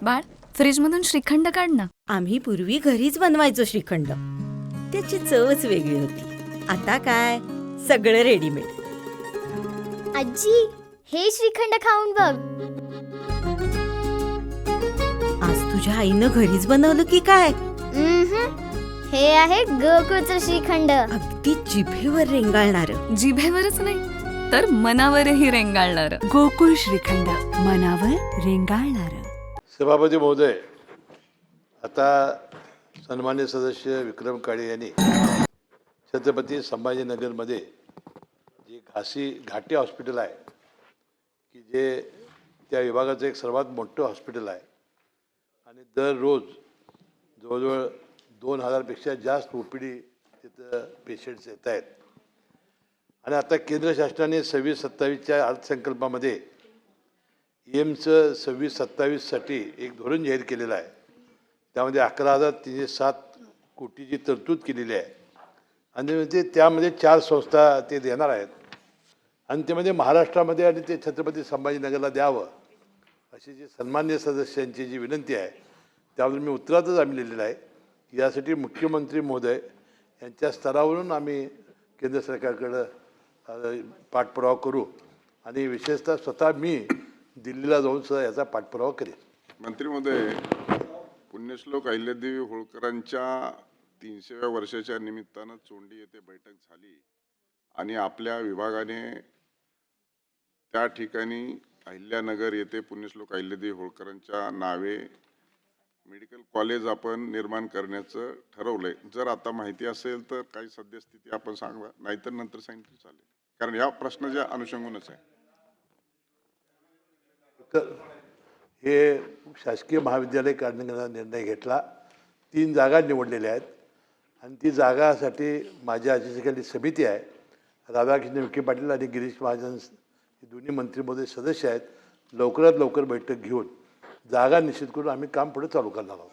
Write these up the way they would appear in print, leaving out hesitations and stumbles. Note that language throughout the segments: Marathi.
बाळ, फ्रीजमधून श्रीखंड काढ ना. आम्ही पूर्वी घरीच बनवायचो श्रीखंड, त्याची चवच वेगळी होती. आता काय सगळं रेडीमेड. आजी, हे श्रीखंड खाऊन बघ. आज तुझ्या आईनं घरीच बनवलं की काय? हे आहे गोकुळचं श्रीखंड. अगदी जिभेवर रेंगाळणार. जिभेवरच नाही तर मनावरही रेंगाळणार. गोकुळ श्रीखंड, मनावर रेंगाळणार. सभापती महोदय, आता सन्मान्य सदस्य विक्रम काळे यांनी छत्रपती संभाजीनगरमध्ये जे घाटी हॉस्पिटल आहे की जे त्या विभागाचं एक सर्वात मोठं हॉस्पिटल आहे आणि दररोज जवळजवळ 2000पेक्षा जास्त OPD तिथं पेशंट्स येत आहेत. आणि आता केंद्र शासनाने 26-27च्या अर्थसंकल्पामध्ये एम्सचं 26-27साठी एक धोरण जाहीर केलेलं आहे. त्यामध्ये 11,307 कोटीची तरतूद केलेली आहे आणि म्हणजे त्यामध्ये 4 संस्था ते देणार आहेत आणि त्यामध्ये महाराष्ट्रामध्ये आणि ते छत्रपती संभाजीनगरला द्यावं अशी जी सन्मान्य सदस्यांची जी विनंती आहे त्याबद्दल मी उत्तरातच आम्ही लिहिलेलं आहे की यासाठी मुख्यमंत्री महोदय यांच्या स्तरावरून आम्ही केंद्र सरकारकडं पाठपुरावा करू आणि विशेषतः स्वतः मी दिल्लीला जाऊन सुद्धा याचा पाठपुरावा करेन. मंत्री महोदय, पुण्यश्लोक अहिल्यादेवी होळकरांच्या 300व्या वर्षाच्या निमित्तानं चोंडी येथे बैठक झाली आणि आपल्या विभागाने त्या ठिकाणी अहिल्यानगर येथे पुण्यश्लोक अहिल्यादेवी होळकरांच्या नावे मेडिकल कॉलेज आपण निर्माण करण्याचं ठरवलंय. जर आता माहिती असेल तर काही सद्यस्थिती आपण सांगा, नाहीतर नंतर सांगितलं चालेल, कारण ह्या प्रश्नाच्या अनुषंगानच आहे. हे शासकीय महाविद्यालय काढण्याचा निर्णय घेतला. 3 जागा निवडलेल्या आहेत आणि ती जागासाठी माझ्या अध्यक्षतेखाली समिती आहे. राधाकृष्ण विखे पाटील आणि गिरीश महाजन हे दोन्ही मंत्री महोदय सदस्य आहेत. लवकरात लवकर बैठक घेऊन जागा निश्चित करून आम्ही काम पुढे चालू करणार आहोत.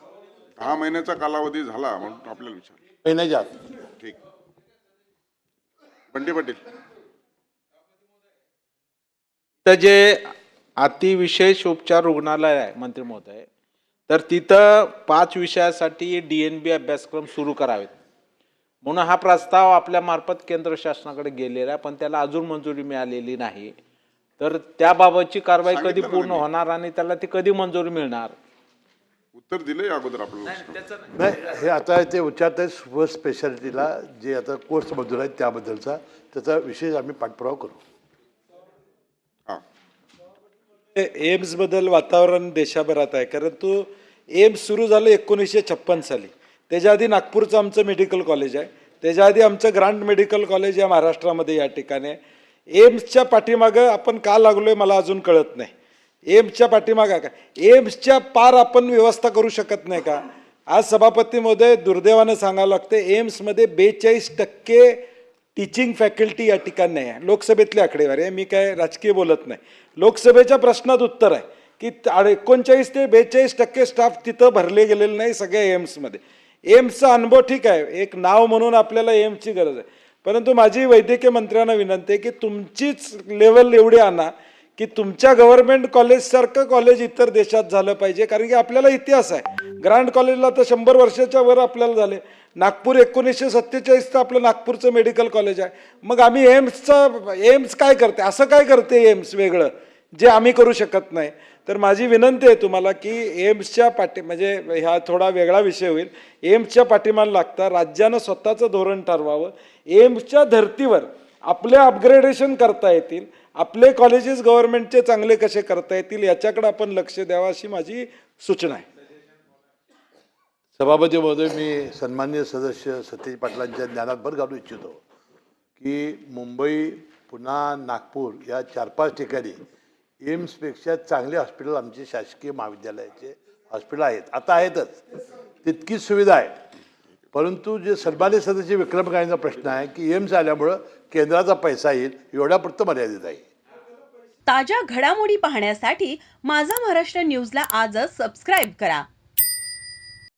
10 महिन्याचा कालावधी झाला म्हणून आपल्याला विचार. महिन्याच्या आत. ठीक. बंटी पाटील, तर जे अतिविशेष उपचार रुग्णालय आहे मंत्री महोदय, तर तिथं 5 विषयासाठी DNB अभ्यासक्रम सुरू करावेत म्हणून हा प्रस्ताव आपल्या मार्फत केंद्र शासनाकडे गेलेला आहे, पण त्याला अजून मंजुरी मिळालेली नाही. तर त्याबाबतची कारवाई कधी पूर्ण होणार आणि त्याला ती कधी मंजुरी मिळणार? उत्तर दिलंय अगोदर आपल्याला. नाही, हे आता ते उच्चारत आहे सुपर स्पेशालिटीला जे आता कोर्स मंजूर आहेत त्याबद्दलचा त्याचा विशेष आम्ही पाठपुरावा करू. एम्सबद्दल वातावरण देशाभरात आहे, कारण तो एम्स सुरू झालं 1956 साली. त्याच्या आधी नागपूरचं आमचं मेडिकल कॉलेज आहे, त्याच्या आधी आमचं ग्रांट मेडिकल कॉलेज या महाराष्ट्रामध्ये या ठिकाणी. एम्सच्या पाठीमागं आपण का लागलोय मला अजून कळत नाही. एम्सच्या पाठीमागं का एम्सच्या पार आपण व्यवस्था करू शकत नाही का? आज सभापती महोदय दुर्दैवानं सांगावं लागतं, एम्समध्ये 42% टीचिंग फॅकल्टी या ठिकाणी नाही आहे. लोकसभेतली आकडेवारी आहे, मी काय राजकीय बोलत नाही. लोकसभेच्या प्रश्नात उत्तर आहे की 39 ते 42% स्टाफ तिथं भरले गेलेले नाही सगळ्या एम्समध्ये. एम्सचा अनुभव ठीक आहे, एक नाव म्हणून आपल्याला एम्सची गरज आहे, परंतु माझी वैद्यकीय मंत्र्यांना विनंती आहे की तुमचीच लेवल एवढी आणा की तुमच्या गव्हर्नमेंट कॉलेजसारखं कॉलेज इतर देशात झालं पाहिजे. कारण की आपल्याला इतिहास आहे, ग्रांट कॉलेजला तर 100 वर्षाच्या वर आपल्याला झाले. नागपूर 1947चं आपलं नागपूरचं मेडिकल कॉलेज आहे. मग आम्ही एम्स काय करते, असं काय करते एम्स वेगळं जे आम्ही करू शकत नाही? तर माझी विनंती आहे तुम्हाला की एम्सच्या म्हणजे ह्या थोडा वेगळा विषय होईल, एम्सच्या पाठीमागे लागता राज्यानं स्वतःचं धोरण ठरवावं. एम्सच्या धर्तीवर आपले अपग्रेडेशन करता येतील, आपले कॉलेजेस गव्हर्नमेंटचे चांगले कसे करता येतील याच्याकडे आपण लक्ष द्यावं अशी माझी सूचना आहे. सभापती महोदय, मी सन्मान्य सदस्य सतीश पाटलांच्या ज्ञानात भर घालू इच्छितो की मुंबई, पुणा, नागपूर या 4-5 ठिकाणी एम्सपेक्षा चांगले हॉस्पिटल आमचे शासकीय महाविद्यालयाचे हॉस्पिटल आहेत, आता आहेतच, तितकीच सुविधा आहे. परंतु जे सन्मान्य सदस्य विक्रम काळेंचा प्रश्न आहे की एम्स आल्यामुळं केंद्राचा पैसा येईल एवढ्यापुरतं मर्यादित आहे. ताज्या घडामोडी पाहण्यासाठी माझा महाराष्ट्र न्यूजला आजच सबस्क्राईब करा.